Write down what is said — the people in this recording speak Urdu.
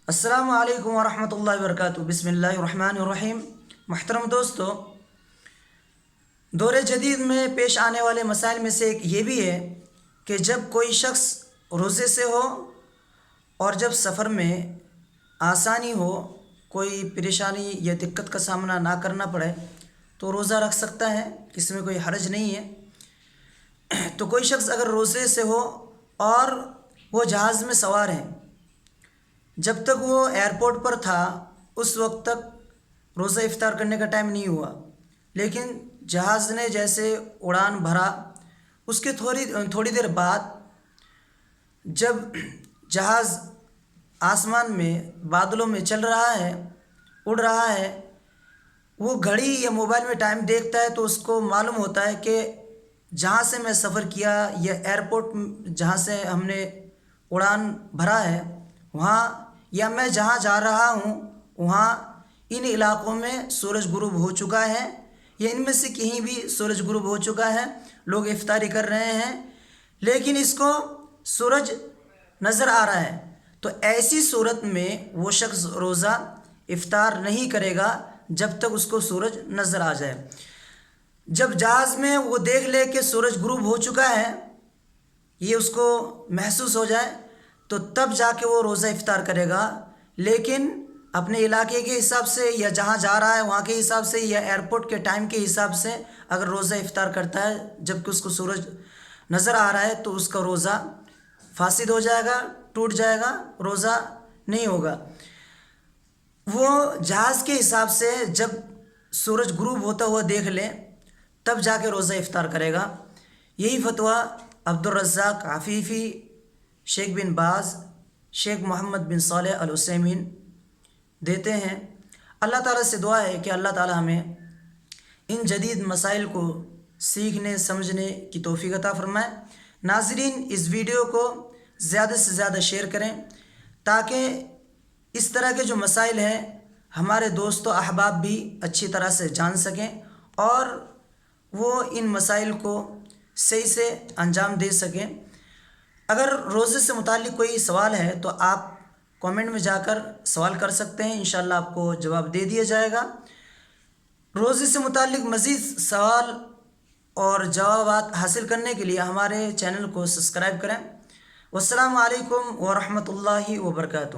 السلام علیکم ورحمۃ اللہ وبرکاتہ۔ بسم اللہ الرحمن الرحیم۔ محترم دوستو، دور جدید میں پیش آنے والے مسائل میں سے ایک یہ بھی ہے کہ جب کوئی شخص روزے سے ہو اور جب سفر میں آسانی ہو، کوئی پریشانی یا دقت کا سامنا نہ کرنا پڑے تو روزہ رکھ سکتا ہے، اس میں کوئی حرج نہیں ہے۔ تو کوئی شخص اگر روزے سے ہو اور وہ جہاز میں سوار ہے، جب تک وہ ایئرپورٹ پر تھا اس وقت تک روزہ افطار کرنے کا ٹائم نہیں ہوا، لیکن جہاز نے جیسے اڑان بھرا اس کے تھوڑی دیر بعد جب جہاز آسمان میں بادلوں میں چل رہا ہے، اڑ رہا ہے، وہ گھڑی یا موبائل میں ٹائم دیکھتا ہے تو اس کو معلوم ہوتا ہے کہ جہاں سے میں سفر کیا یا ایئرپورٹ جہاں سے ہم نے اڑان بھرا ہے وہاں، یا میں جہاں جا رہا ہوں وہاں ان علاقوں میں سورج غروب ہو چکا ہے یا ان میں سے کہیں بھی سورج غروب ہو چکا ہے، لوگ افطاری کر رہے ہیں لیکن اس کو سورج نظر آ رہا ہے، تو ایسی صورت میں وہ شخص روزہ افطار نہیں کرے گا جب تک اس کو سورج نظر آ جائے۔ جب جہاز میں وہ دیکھ لے کہ سورج غروب ہو چکا ہے، یہ اس کو محسوس ہو جائے تو تب جا کے وہ روزہ افطار کرے گا، لیکن اپنے علاقے کے حساب سے یا جہاں جا رہا ہے وہاں کے حساب سے یا ایئرپورٹ کے ٹائم کے حساب سے اگر روزہ افطار کرتا ہے جب کہ اس کو سورج نظر آ رہا ہے تو اس کا روزہ فاسد ہو جائے گا، ٹوٹ جائے گا، روزہ نہیں ہوگا۔ وہ جہاز کے حساب سے جب سورج غروب ہوتا ہوا دیکھ لے تب جا کے روزہ افطار کرے گا۔ یہی فتویٰ عبدالرزاق عفیفی، شیخ بن باز، شیخ محمد بن صالح العثیمین دیتے ہیں۔ اللہ تعالیٰ سے دعا ہے کہ اللہ تعالیٰ ہمیں ان جدید مسائل کو سیکھنے سمجھنے کی توفیق عطا فرمائے۔ ناظرین، اس ویڈیو کو زیادہ سے زیادہ شیئر کریں تاکہ اس طرح کے جو مسائل ہیں ہمارے دوست و احباب بھی اچھی طرح سے جان سکیں اور وہ ان مسائل کو صحیح سے انجام دے سکیں۔ اگر روزے سے متعلق کوئی سوال ہے تو آپ کامنٹ میں جا کر سوال کر سکتے ہیں، انشاءاللہ آپ کو جواب دے دیا جائے گا۔ روزے سے متعلق مزید سوال اور جوابات حاصل کرنے کے لیے ہمارے چینل کو سبسکرائب کریں۔ والسلام علیکم ورحمۃ اللہ وبرکاتہ۔